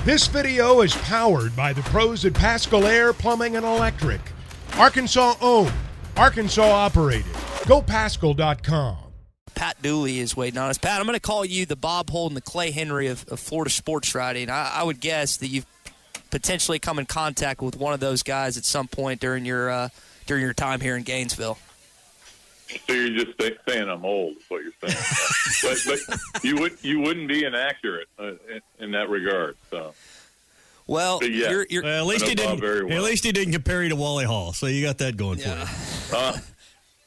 This video is powered by the pros at Pascal Air Plumbing and Electric. Arkansas owned, Arkansas operated. GoPascal.com. Pat Dooley is waiting on us. Pat, I'm going to call you the Bob Holden, the Clay Henry of Florida sports writing. I would guess that you've potentially come in contact with one of those guys at some point during your time here in Gainesville. So you're just saying I'm old, is what you're saying. but you wouldn't be inaccurate in that regard. So. Well, yeah, you're at least he didn't. Well. At least he didn't compare you to Wally Hall, so you got that going for you.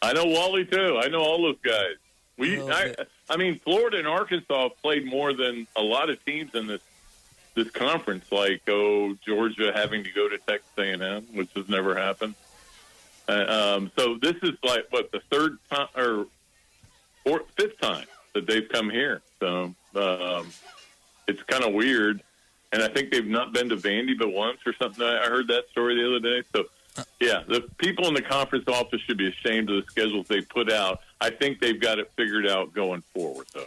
I know Wally too. I know all those guys. I mean, Florida and Arkansas played more than a lot of teams in this conference. Like Georgia having to go to Texas A&M, which has never happened. So this is like the third time or fifth time that they've come here. So it's kind of weird. And I think they've not been to Vandy but once or something. I heard that story the other day. So, yeah, the people in the conference office should be ashamed of the schedules they put out. I think they've got it figured out going forward, though.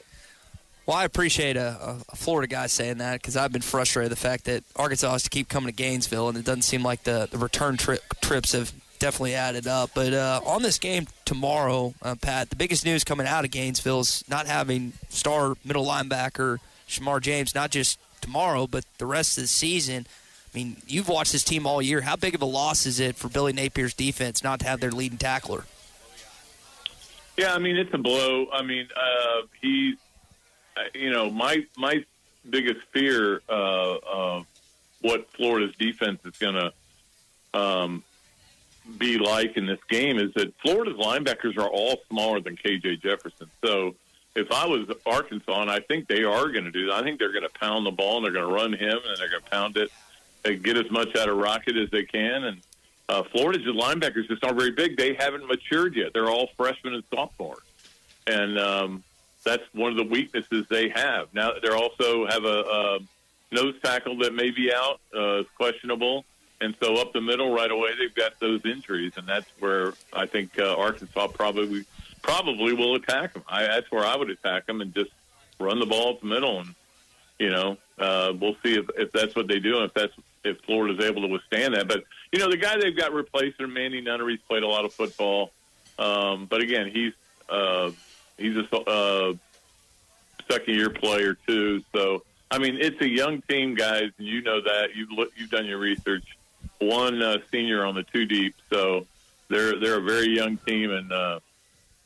Well, I appreciate a Florida guy saying that because I've been frustrated with the fact that Arkansas has to keep coming to Gainesville, and it doesn't seem like the return trips have definitely added up. But on this game tomorrow, Pat, the biggest news coming out of Gainesville is not having star middle linebacker Shamar James, not just tomorrow, but the rest of the season. I mean, you've watched this team all year. How big of a loss is it for Billy Napier's defense not to have their leading tackler? Yeah, I mean, it's a blow. I mean, he's, my biggest fear of what Florida's defense is going to be like in this game is that Florida's linebackers are all smaller than KJ Jefferson. So if I was Arkansas, and I think they are going to do that, I think they're going to pound the ball and they're going to run him and they're going to pound it and get as much out of Rocket as they can. And Florida's linebackers just aren't very big. They haven't matured yet. They're all freshmen and sophomores. And that's one of the weaknesses they have. Now they also have a nose tackle that may be out, is questionable. And so up the middle right away, they've got those injuries. And that's where I think Arkansas probably will attack them. That's where I would attack them and just run the ball up the middle. And, we'll see if that's what they do and if Florida's able to withstand that. But, the guy they've got replacing Manny Nunnery's played a lot of football. But, again, he's a second-year player, too. So, I mean, it's a young team, guys. And you know that. You've done your research. One senior on the two deep. So they're a very young team, and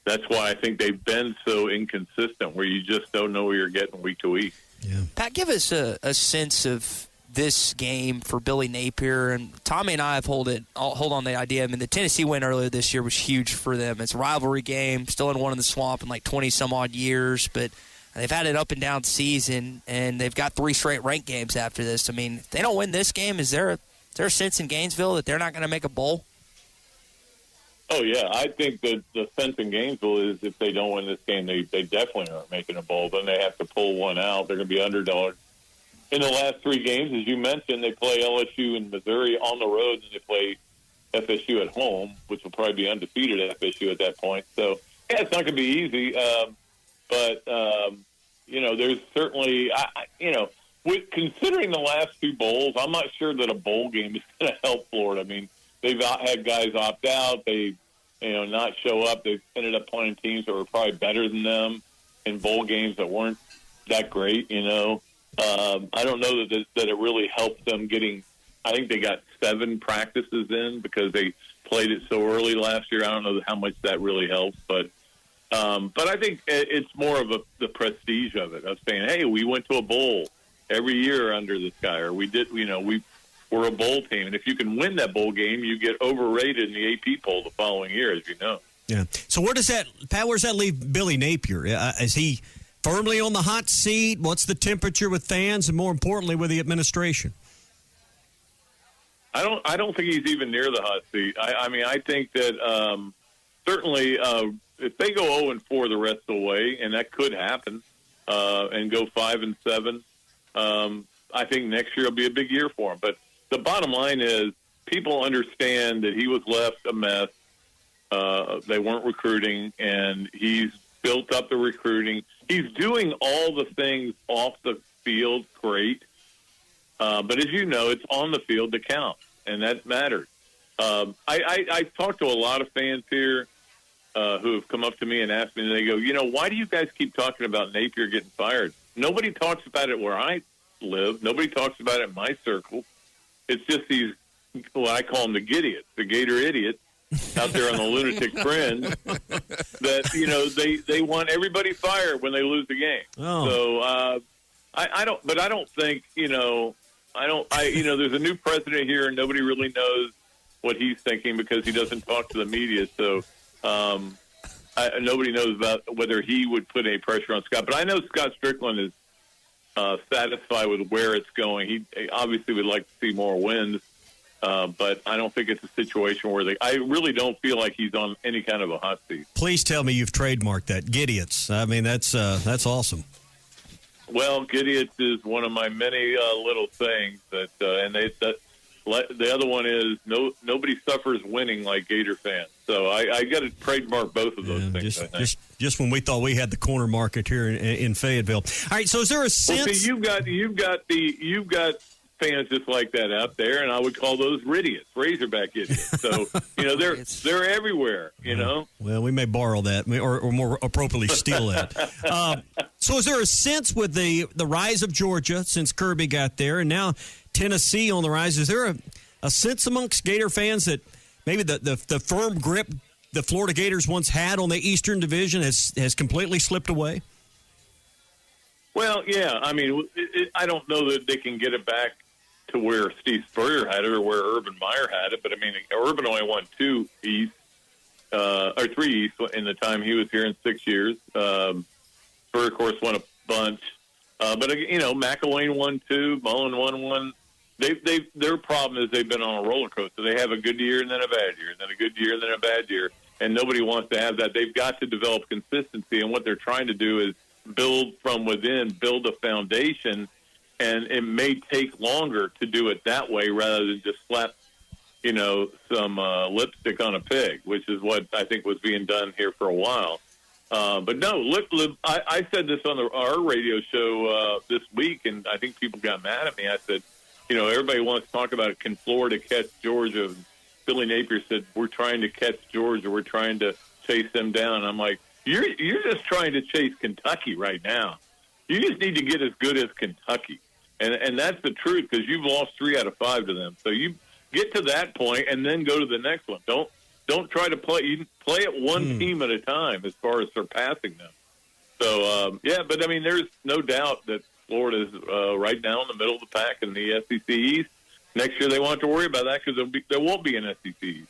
that's why I think they've been so inconsistent where you just don't know where you're getting week to week. Yeah. Pat, give us a sense of this game for Billy Napier. And Tommy and I hold on the idea. I mean, the Tennessee win earlier this year was huge for them. It's a rivalry game, still in one in the swamp in like 20-some-odd years. But they've had an up-and-down season, and they've got 3 straight ranked games after this. I mean, if they don't win this game, is there a sense in Gainesville that they're not going to make a bowl? Oh, yeah. I think that the sense in Gainesville is if they don't win this game, they definitely aren't making a bowl. Then they have to pull one out. They're going to be underdogs. In the last 3 games, as you mentioned, they play LSU and Missouri on the road, and they play FSU at home, which will probably be undefeated at FSU at that point. So, yeah, it's not going to be easy. But there's certainly, considering the last 2 bowls, I'm not sure that a bowl game is going to help Florida. I mean, they've had guys opt out. They, not show up. They've ended up playing teams that were probably better than them in bowl games that weren't that great, I don't know that it really helped them getting – I think they got 7 practices in because they played it so early last year. I don't know how much that really helps, but I think it's more of the prestige of it, of saying, hey, we went to a bowl every year under this guy, or we did, we're a bowl team. And if you can win that bowl game, you get overrated in the AP poll the following year, as you know. Yeah. So where does that leave Billy Napier? Is he firmly on the hot seat? What's the temperature with fans and, more importantly, with the administration? I don't think he's even near the hot seat. I mean, I think that certainly if they go 0-4 the rest of the way, and that could happen, and go 5-7, I think next year will be a big year for him. But the bottom line is people understand that he was left a mess. They weren't recruiting, and he's built up the recruiting. He's doing all the things off the field great. But as you know, it's on the field that counts, and that matters. I talked to a lot of fans here who have come up to me and asked me, and they go, why do you guys keep talking about Napier getting fired? Nobody talks about it where I live. Nobody talks about it in my circle. It's just these, what I call them the Gidiots, the Gator idiots out there on the lunatic fringe that, they want everybody fired when they lose the game. Oh. So I don't think, there's a new president here and nobody really knows what he's thinking because he doesn't talk to the media. So nobody knows about whether he would put any pressure on Scott. But I know Scott Strickland is satisfied with where it's going. He obviously would like to see more wins, but I don't think it's a situation where I really don't feel like he's on any kind of a hot seat. Please tell me you've trademarked that, Gidiots. I mean, that's awesome. Well, Gidiots is one of my many little things that, the other one is nobody suffers winning like Gator fans. So I got to trademark both of those things. I think. Just when we thought we had the corner market here in Fayetteville. All right. So is there a sense? Well, see, you've got fans just like that out there, and I would call those Ridiots, Razorback idiots. So they're everywhere. Well, we may borrow that, or more appropriately steal that. So is there a sense with the rise of Georgia since Kirby got there, and now Tennessee on the rise? Is there a sense amongst Gator fans that maybe the firm grip the Florida Gators once had on the Eastern Division has completely slipped away? Well, yeah. I mean, I don't know that they can get it back to where Steve Spurrier had it or where Urban Meyer had it, but I mean, Urban only won 2 East or 3 East in the time he was here in 6 years. Spurrier, of course, won a bunch, but McElwain won 2, Mullen won 1. Their problem is they've been on a roller coaster. They have a good year and then a bad year, and then a good year and then a bad year, and nobody wants to have that. They've got to develop consistency, and what they're trying to do is build from within, build a foundation, and it may take longer to do it that way rather than just slap, some lipstick on a pig, which is what I think was being done here for a while. But no, I said this on our radio show this week, and I think people got mad at me. I said, everybody wants to talk about can Florida catch Georgia. Billy Napier said, we're trying to catch Georgia. We're trying to chase them down. I'm like, you're just trying to chase Kentucky right now. You just need to get as good as Kentucky. And that's the truth because you've lost 3 out of 5 to them. So you get to that point and then go to the next one. Don't try to play. You play it one team at a time as far as surpassing them. So, but I mean, there's no doubt that Florida is right now in the middle of the pack in the SEC East. Next year they won't have to worry about that because there won't be an SEC East.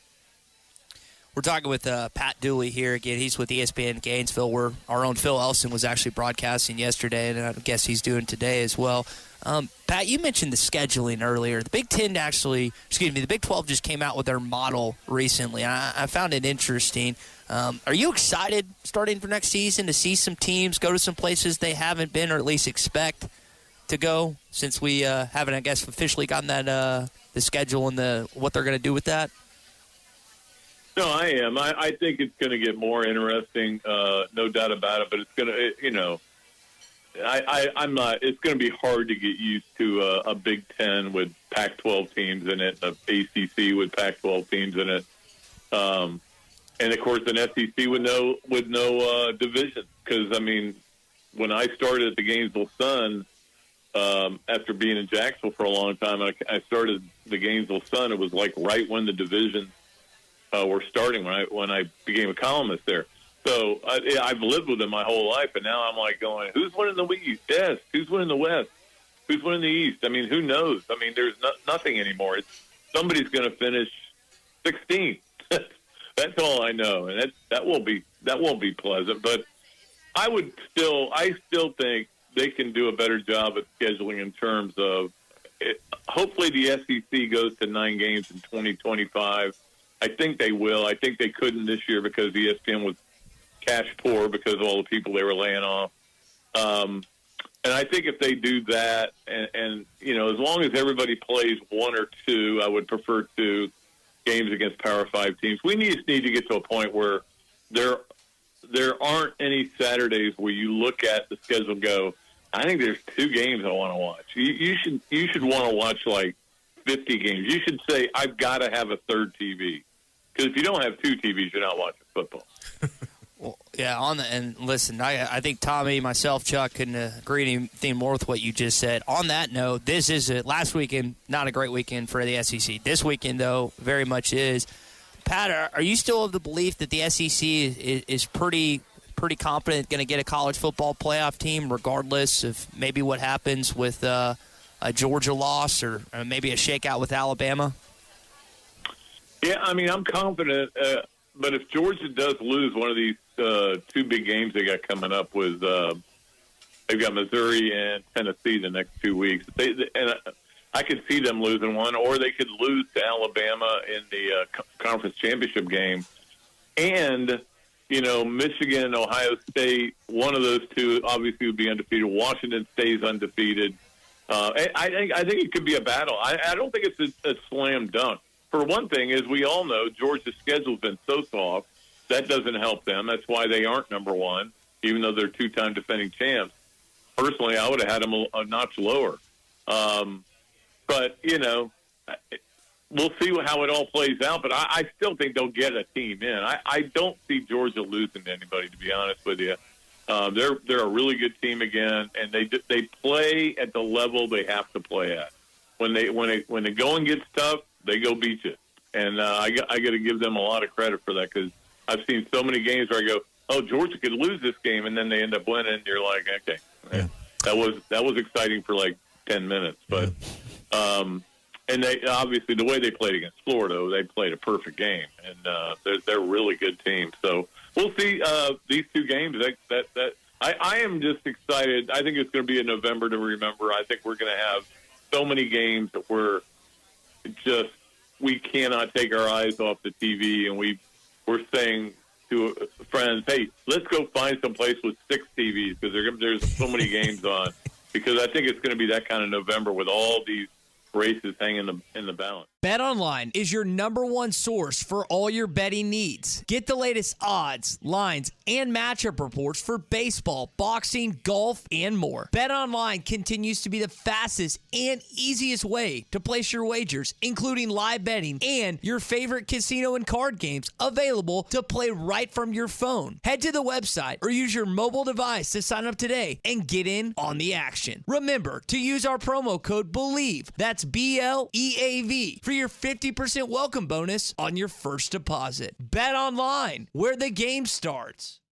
We're talking with Pat Dooley here again. He's with ESPN Gainesville, where our own Phil Elson was actually broadcasting yesterday, and I guess he's doing today as well. Pat, you mentioned the scheduling earlier. The Big 12 just came out with their model recently. I found it interesting. Are you excited starting for next season to see some teams go to some places they haven't been or at least expect to go since we haven't, I guess, officially gotten that the schedule and what they're going to do with that? No, I am. I think it's going to get more interesting, no doubt about it. But it's going to, I'm not. It's going to be hard to get used to a Big Ten with Pac-12 teams in it, an ACC with Pac-12 teams in it, and of course an SEC with no division. Because I mean, when I started at the Gainesville Sun, after being in Jacksonville for a long time, I started the Gainesville Sun. It was like right when the divisions were starting when I became a columnist there. So I've lived with them my whole life, and now I'm like going, who's winning the East? Yes. Who's winning the West? Who's winning the East? I mean, who knows? I mean, there's nothing anymore. Somebody's going to finish 16th. That's all I know, and that won't be pleasant. But I still think they can do a better job at scheduling in terms of it. Hopefully the SEC goes to 9 games in 2025. I think they will. I think they couldn't this year because ESPN was cash poor because of all the people they were laying off. And I think if they do that, and as long as everybody plays 1 or 2, I would prefer 2 games against Power 5 teams. We just need to get to a point where there aren't any Saturdays where you look at the schedule and go, I think there's 2 games I want to watch. You should want to watch like 50 games. You should say, I've got to have a third TV. Because if you don't have 2 TVs, you're not watching football. Well, yeah, and listen, I think Tommy, myself, Chuck couldn't agree anything more with what you just said. On that note, this is last weekend, not a great weekend for the SEC. This weekend, though, very much is. Pat, are you still of the belief that the SEC is pretty confident going to get a college football playoff team, regardless of maybe what happens with a Georgia loss or maybe a shakeout with Alabama? Yeah, I mean, I'm confident, but if Georgia does lose one of these 2 big games they got coming up with, they've got Missouri and Tennessee the next 2 weeks. And I could see them losing one, or they could lose to Alabama in the conference championship game. And, Michigan, Ohio State, one of those 2 obviously would be undefeated. Washington stays undefeated. I think it could be a battle. I don't think it's a slam dunk. For one thing, as we all know, Georgia's schedule's been so soft, that doesn't help them. That's why they aren't number 1, even though they're 2-time defending champs. Personally, I would have had them a notch lower. But, we'll see how it all plays out. But I still think they'll get a team in. I don't see Georgia losing to anybody, to be honest with you. They're a really good team again, and they play at the level they have to play at. When the going gets tough, they go beat you. And I got to give them a lot of credit for that, because I've seen so many games where I go, oh, Georgia could lose this game, and then they end up winning, and you're like, okay. Yeah. That was exciting for like 10 minutes. But and they obviously, the way they played against Florida, they played a perfect game, and they're a really good team. So we'll see these 2 games. I am just excited. I think it's going to be in November to remember. I think we're going to have so many games that we cannot take our eyes off the TV, and we're saying to friends, hey, let's go find some place with 6 TVs, because there's so many games on, because I think it's going to be that kind of November with all these races hanging in the balance. BetOnline is your #1 source for all your betting needs. Get the latest odds, lines, and matchup reports for baseball, boxing, golf, and more. BetOnline continues to be the fastest and easiest way to place your wagers, including live betting and your favorite casino and card games available to play right from your phone. Head to the website or use your mobile device to sign up today and get in on the action. Remember to use our promo code BELIEVE, that's BLEAV, for your 50% welcome bonus on your first deposit. Bet online, where the game starts.